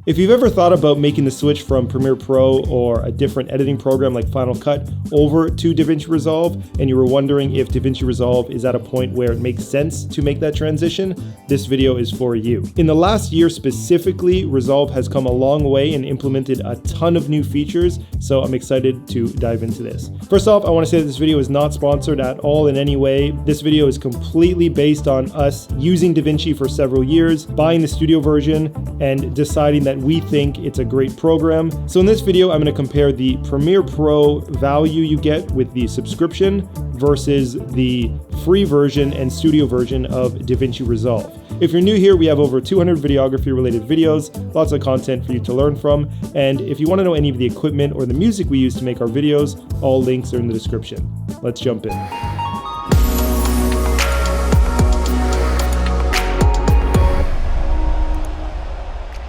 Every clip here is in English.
If you've ever thought about making the switch from Premiere Pro or a different editing program like Final Cut over to DaVinci Resolve, and you were wondering if DaVinci Resolve is at a point where it makes sense to make that transition, this video is for you. In the last year specifically, Resolve has come a long way and implemented a ton of new features, so I'm excited to dive into this. First off, I want to say that this video is not sponsored at all in any way. This video is completely based on us using DaVinci for several years, buying the studio version, and deciding that we think it's a great program. So in this video, I'm going to compare the Premiere Pro value you get with the subscription versus the free version and studio version of DaVinci Resolve. If you're new here, we have over 200 videography related videos, lots of content for you to learn from. And if you want to know any of the equipment or the music we use to make our videos, all links are in the description. Let's jump in.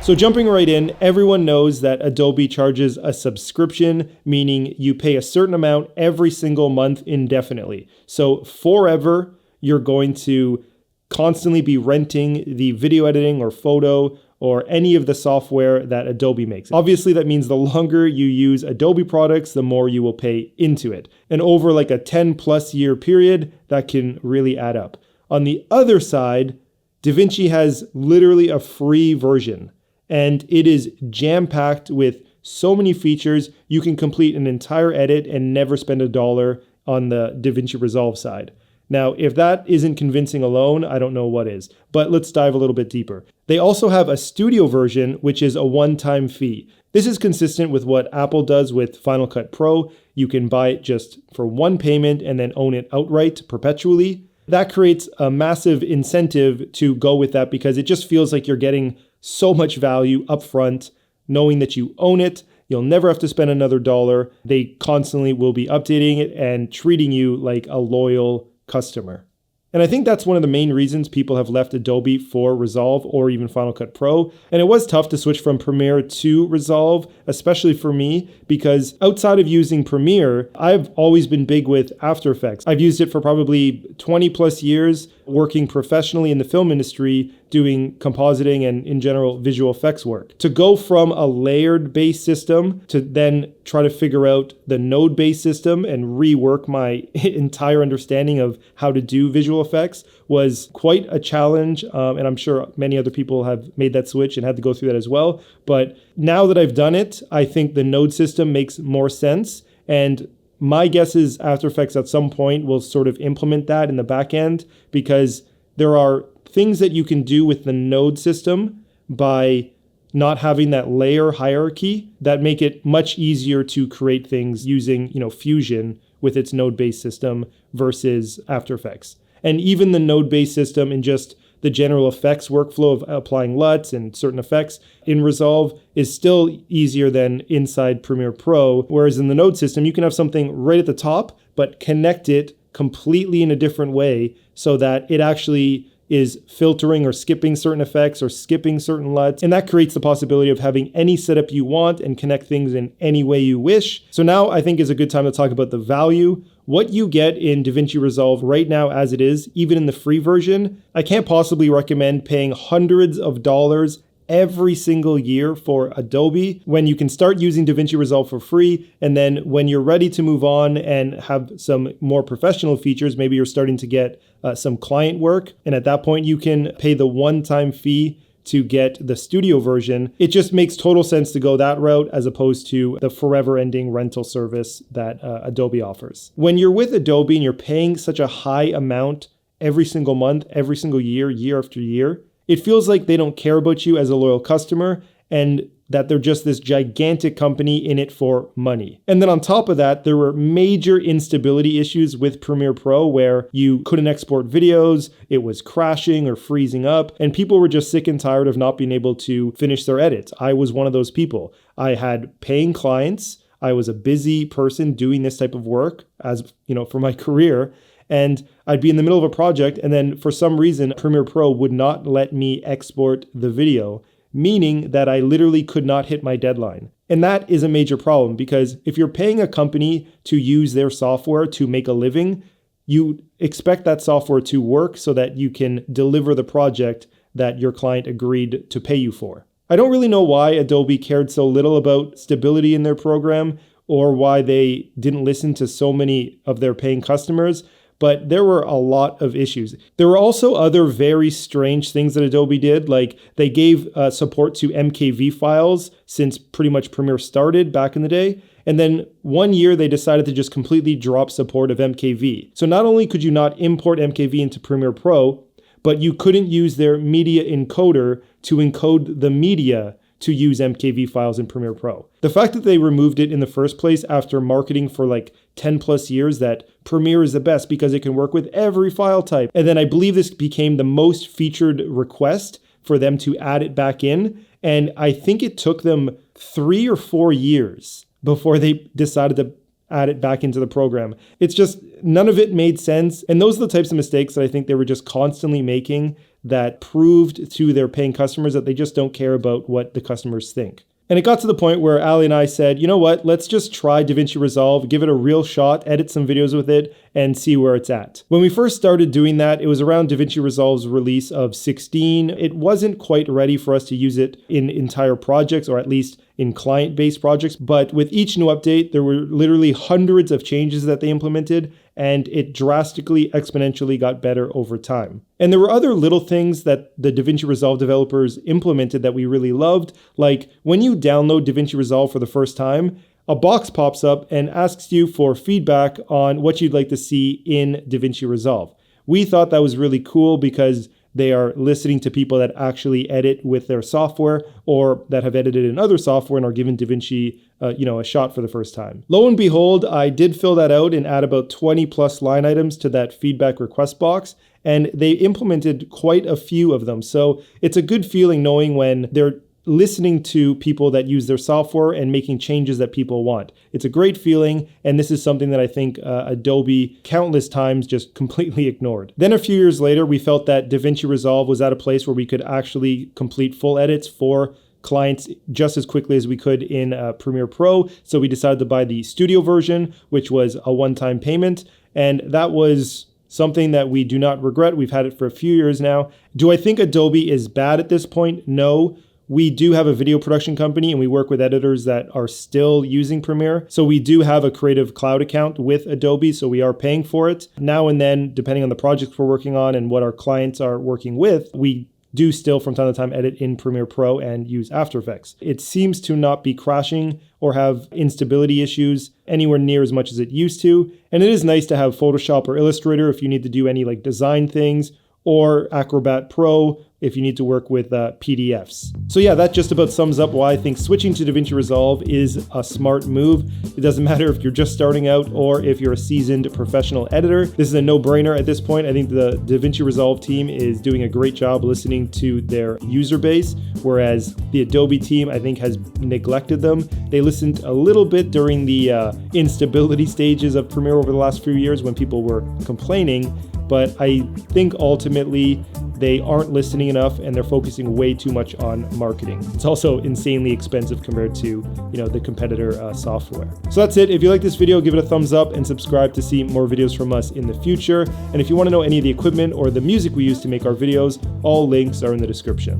So jumping right in, everyone knows that Adobe charges a subscription, meaning you pay a certain amount every single month indefinitely. So forever, you're going to constantly be renting the video editing or photo or any of the software that Adobe makes. Obviously, that means the longer you use Adobe products, the more you will pay into it. And over like a 10+ year period, that can really add up. On the other side, DaVinci has literally a free version. And it is jam-packed with so many features, you can complete an entire edit and never spend $1 on the DaVinci Resolve side. Now, if that isn't convincing alone, I don't know what is. But let's dive a little bit deeper. They also have a studio version, which is a one-time fee. This is consistent with what Apple does with Final Cut Pro. You can buy it just for one payment and then own it outright perpetually. That creates a massive incentive to go with that because it just feels like you're getting so much value upfront, knowing that you own it. You'll never have to spend another $1. They constantly will be updating it and treating you like a loyal customer. And I think that's one of the main reasons people have left Adobe for Resolve or even Final Cut Pro. And it was tough to switch from Premiere to Resolve, especially for me, because outside of using Premiere, I've always been big with After Effects. I've used it for probably 20+ years, working professionally in the film industry, doing compositing and in general visual effects work. To go from a layered based system to then try to figure out the node based system and rework my entire understanding of how to do visual effects was quite a challenge. And I'm sure many other people have made that switch and had to go through that as well. But now that I've done it, I think the node system makes more sense. And my guess is After Effects at some point will sort of implement that in the back end because there are things that you can do with the node system by not having that layer hierarchy that make it much easier to create things using, Fusion with its node-based system versus After Effects. And even the node-based system in just the general effects workflow of applying LUTS and certain effects in Resolve is still easier than inside Premiere Pro. Whereas in the node system, you can have something right at the top, but connect it completely in a different way so that it actually is filtering or skipping certain effects or skipping certain LUTs. And that creates the possibility of having any setup you want and connect things in any way you wish. So now I think is a good time to talk about the value. What you get in DaVinci Resolve right now as it is, even in the free version, I can't possibly recommend paying hundreds of dollars every single year for Adobe when you can start using DaVinci Resolve for free. And then when you're ready to move on and have some more professional features, maybe you're starting to get some client work. And at that point, you can pay the one-time fee to get the studio version. It just makes total sense to go that route as opposed to the forever ending rental service that Adobe offers. When you're with Adobe and you're paying such a high amount every single month, every single year, year after year, it feels like they don't care about you as a loyal customer and that they're just this gigantic company in it for money. And then on top of that, there were major instability issues with Premiere Pro where you couldn't export videos, it was crashing or freezing up, and people were just sick and tired of not being able to finish their edits. I was one of those people. I had paying clients. I was a busy person doing this type of work for my career. And I'd be in the middle of a project and then for some reason, Premiere Pro would not let me export the video, meaning that I literally could not hit my deadline. And that is a major problem because if you're paying a company to use their software to make a living, you expect that software to work so that you can deliver the project that your client agreed to pay you for. I don't really know why Adobe cared so little about stability in their program or why they didn't listen to so many of their paying customers, but there were a lot of issues. There were also other very strange things that Adobe did, like they gave support to MKV files since pretty much Premiere started back in the day. And then one year they decided to just completely drop support of MKV. So not only could you not import MKV into Premiere Pro, but you couldn't use their media encoder to encode the media to use MKV files in Premiere Pro. The fact that they removed it in the first place after marketing for like 10 plus years that Premiere is the best because it can work with every file type. And then I believe this became the most featured request for them to add it back in. And I think it took them 3 or 4 years before they decided to add it back into the program. It's just, none of it made sense. And those are the types of mistakes that I think they were just constantly making that proved to their paying customers that they just don't care about what the customers think. And it got to the point where Alli and I said, you know what, let's just try DaVinci Resolve, give it a real shot, edit some videos with it, and see where it's at. When we first started doing that, it was around DaVinci Resolve's release of 16. It wasn't quite ready for us to use it in entire projects, or at least in client-based projects. But with each new update, there were literally hundreds of changes that they implemented, and it drastically, exponentially got better over time. And there were other little things that the DaVinci Resolve developers implemented that we really loved. Like when you download DaVinci Resolve for the first time, a box pops up and asks you for feedback on what you'd like to see in DaVinci Resolve. We thought that was really cool because they are listening to people that actually edit with their software or that have edited in other software and are given DaVinci a shot for the first time. Lo and behold, I did fill that out and add about 20 plus line items to that feedback request box, and they implemented quite a few of them. So it's a good feeling knowing when they're listening to people that use their software and making changes that people want. It's a great feeling, and this is something that I think Adobe countless times just completely ignored. Then a few years later, we felt that DaVinci Resolve was at a place where we could actually complete full edits for clients just as quickly as we could in Premiere Pro. So we decided to buy the studio version, which was a one-time payment, and that was something that we do not regret. We've had it for a few years now. Do I think Adobe is bad at this point? No. We do have a video production company and we work with editors that are still using Premiere. So we do have a Creative Cloud account with Adobe, so we are paying for it. Now and then, depending on the projects we're working on and what our clients are working with, we do still from time to time edit in Premiere Pro and use After Effects. It seems to not be crashing or have instability issues anywhere near as much as it used to. And it is nice to have Photoshop or Illustrator if you need to do any like design things, or Acrobat Pro if you need to work with PDFs. So yeah, that just about sums up why I think switching to DaVinci Resolve is a smart move. It doesn't matter if you're just starting out or if you're a seasoned professional editor. This is a no-brainer at this point. I think the DaVinci Resolve team is doing a great job listening to their user base, whereas the Adobe team, I think, has neglected them. They listened a little bit during the instability stages of Premiere over the last few years when people were complaining, but I think ultimately they aren't listening enough and they're focusing way too much on marketing. It's also insanely expensive compared to, the competitor software. So that's it. If you like this video, give it a thumbs up and subscribe to see more videos from us in the future. And if you want to know any of the equipment or the music we use to make our videos, all links are in the description.